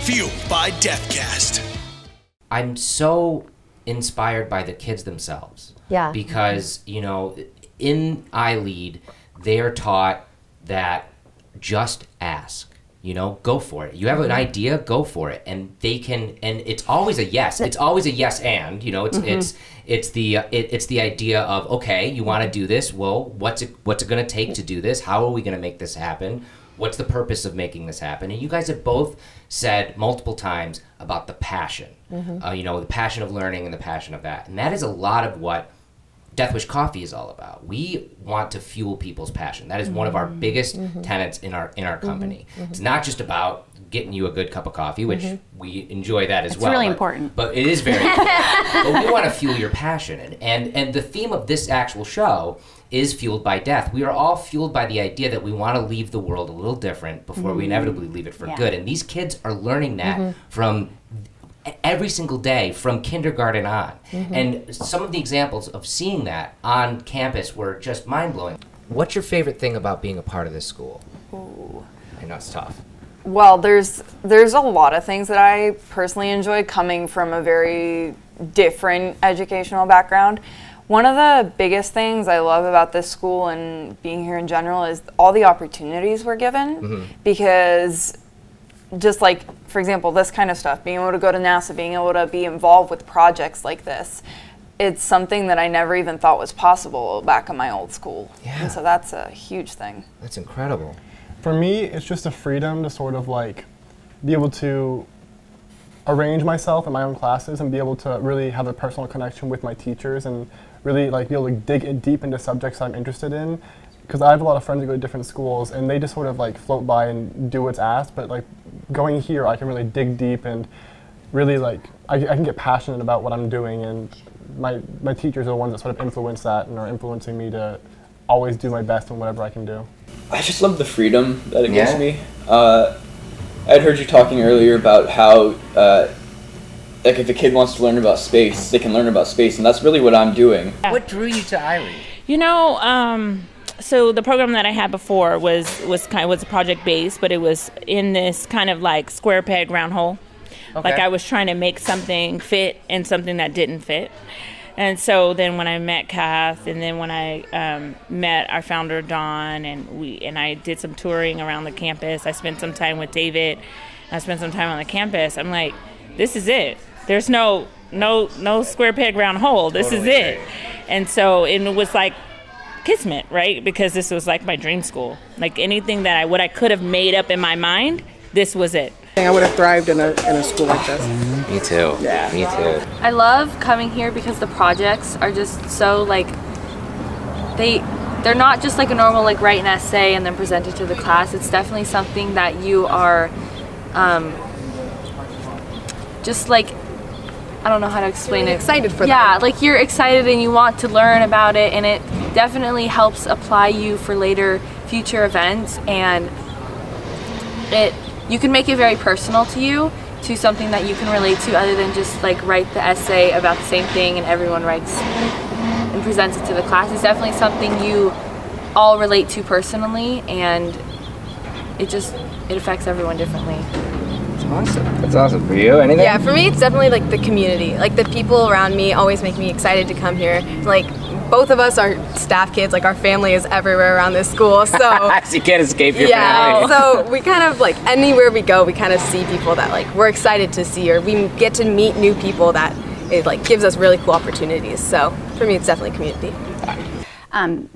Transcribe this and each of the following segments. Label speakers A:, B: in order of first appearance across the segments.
A: Fueled by Deathcast.
B: I'm so inspired by the kids themselves.
C: Yeah.
B: Because, you know, in iLead, they are taught that just ask. You know, go for it. You have an idea, go for it, and they can. And it's always a yes. It's always a yes and. You know, it's the idea of, okay, you want to do this. Well, what's it going to take to do this? How are we going to make this happen? What's the purpose of making this happen? And you guys have both said multiple times about the passion. You know, the passion of learning and the passion of that, and that is a lot of what Death Wish Coffee is all about. We want to fuel people's passion. That is one of our biggest tenets in our company. It's not just about getting you a good cup of coffee, which we enjoy that as well.
D: It's really important.
B: But it is very important. But we want to fuel your passion. And the theme of this actual show is fueled by death. We are all fueled by the idea that we want to leave the world a little different before we inevitably leave it for good. And these kids are learning that from every single day from kindergarten on. And some of the examples of seeing that on campus were just mind-blowing. What's your favorite thing about being a part of this school?
E: Ooh.
B: I know it's tough.
E: Well, there's a lot of things that I personally enjoy coming from a very different educational background. One of the biggest things I love about this school and being here in general is all the opportunities we're given, because just like, for example, this kind of stuff, being able to go to NASA, being able to be involved with projects like this, it's something that I never even thought was possible back in my old school.
B: Yeah.
E: And so that's a huge thing.
B: That's incredible.
F: For me, it's just a freedom to sort of like be able to arrange myself in my own classes and be able to really have a personal connection with my teachers and really like be able to dig in deep into subjects I'm interested in. Because I have a lot of friends who go to different schools and they just sort of like float by and do what's asked, but like going here I can really dig deep and really like I can get passionate about what I'm doing, and my teachers are the ones that sort of influence that and are influencing me to always do my best in whatever I can do.
G: I just love the freedom that it gives me. I'd heard you talking earlier about how like if a kid wants to learn about space, they can learn about space, and that's really what I'm doing.
B: What drew you to iLead?
D: You know, so the program that I had before was project based, but it was in this kind of like square peg round hole.
B: Okay.
D: Like I was trying to make something fit and something that didn't fit. And so then when I met Kath, and then when I met our founder Dawn, and I did some touring around the campus, I spent some time with David, I spent some time on the campus. I'm like, this is it. There's no square peg round hole. This is it. And so it was like kismet, right? Because this was like my dream school. Like anything that what I could have made up in my mind, this was it.
H: I would have thrived in a school like this.
B: Me too.
H: Yeah.
B: Me too.
I: I love coming here because the projects are just so like they're not just like a normal like write an essay and then present it to the class. It's definitely something that you are just like, I don't know how to explain it.
C: Excited for that.
I: Yeah, like you're excited and you want to learn about it, and it definitely helps apply you for later future events, and you can make it very personal to you, to something that you can relate to other than just like write the essay about the same thing and everyone writes and presents it to the class. It's definitely something you all relate to personally, and it affects everyone differently.
B: Awesome. That's awesome. For you, anything?
C: Yeah, for me it's definitely like the community. Like the people around me always make me excited to come here. Like both of us are staff kids, like our family is everywhere around this school, so
B: so you can't escape your family.
C: So we kind of like anywhere we go we kind of see people that like we're excited to see, or we get to meet new people that it like gives us really cool opportunities. So for me it's definitely community.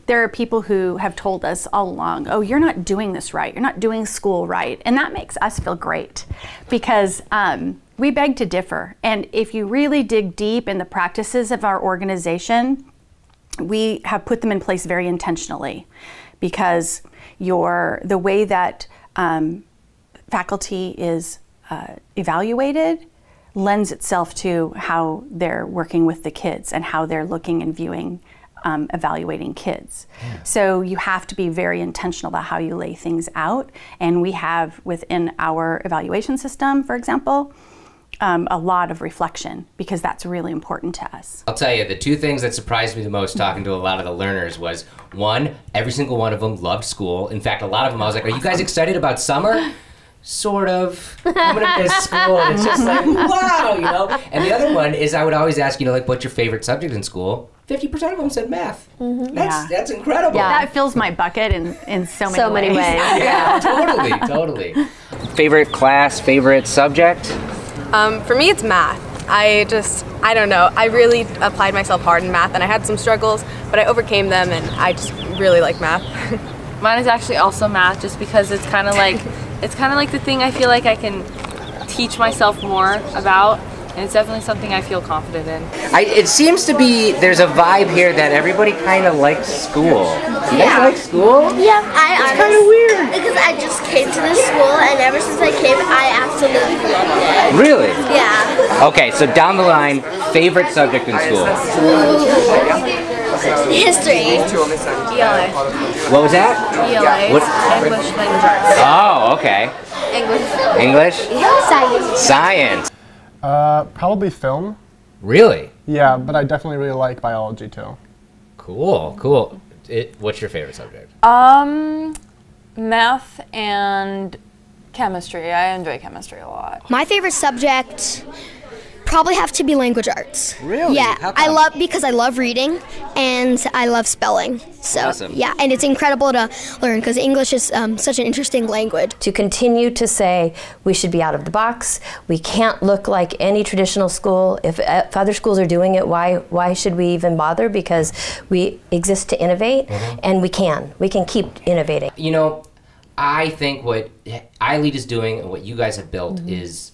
D: There are people who have told us all along, oh, you're not doing this right, you're not doing school right, and that makes us feel great because we beg to differ. And if you really dig deep in the practices of our organization, we have put them in place very intentionally, because the way that faculty is evaluated lends itself to how they're working with the kids and how they're looking and viewing evaluating kids. Yeah. So you have to be very intentional about how you lay things out. And we have within our evaluation system, for example, a lot of reflection, because that's really important to us.
B: I'll tell you, the two things that surprised me the most talking to a lot of the learners was, one, every single one of them loved school. In fact, a lot of them I was like, are you guys excited about summer? sort of. I'm gonna miss school. And it's just like, wow, you know. And the other one is I would always ask, you know, like, what's your favorite subject in school? 50% of them said math. That's incredible.
D: Yeah, that fills my bucket in so many ways.
B: Yeah, totally. Favorite class, favorite subject?
C: For me, it's math. I don't know. I really applied myself hard in math, and I had some struggles, but I overcame them, and I just really like math.
I: Mine is actually also math, just because it's kind of like the thing I feel like I can teach myself more about. And it's definitely something I feel confident in.
B: It seems to be, there's a vibe here that everybody kind of likes school. You guys like school?
J: Yeah, it's kind of weird. Because I just came to this school, and ever since I came, I absolutely loved it.
B: Really?
J: Yeah.
B: Okay, so down the line, favorite subject in school?
J: History.
I: ELA.
B: What was that?
I: ELA.
B: What?
I: English language arts.
B: Oh, okay. English? Science.
F: Probably film.
B: Really?
F: Yeah, but I definitely really like biology too.
B: Cool. What's your favorite subject?
E: Math and chemistry. I enjoy chemistry a lot.
J: My favorite subject probably have to be language arts.
B: Really?
J: Yeah, because I love reading and I love spelling. So
B: awesome.
J: Yeah, and it's incredible to learn because English is such an interesting language.
K: To continue to say we should be out of the box, we can't look like any traditional school. If other schools are doing it, why should we even bother? Because we exist to innovate, and we can keep innovating.
B: You know, I think what iLead is doing and what you guys have built is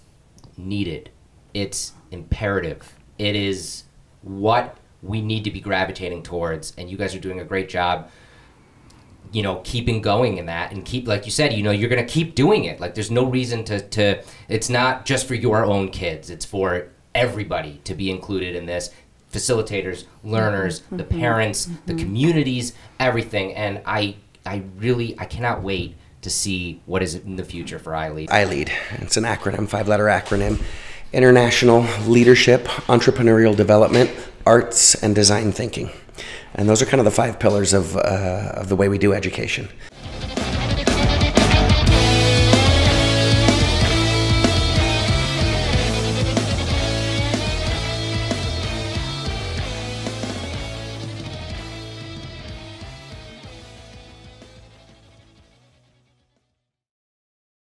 B: needed. It's imperative. It is what we need to be gravitating towards, and you guys are doing a great job, you know, keeping going in that, and keep, like you said, you know, you're going to keep doing it. Like, there's no reason to it's not just for your own kids, it's for everybody to be included in this. Facilitators, learners, the parents, the communities, everything. And I cannot wait to see what is in the future for iLead.
L: iLead, it's an acronym, 5-letter acronym. International Leadership, Entrepreneurial Development, Arts, and Design Thinking. And those are kind of the 5 pillars of the way we do education.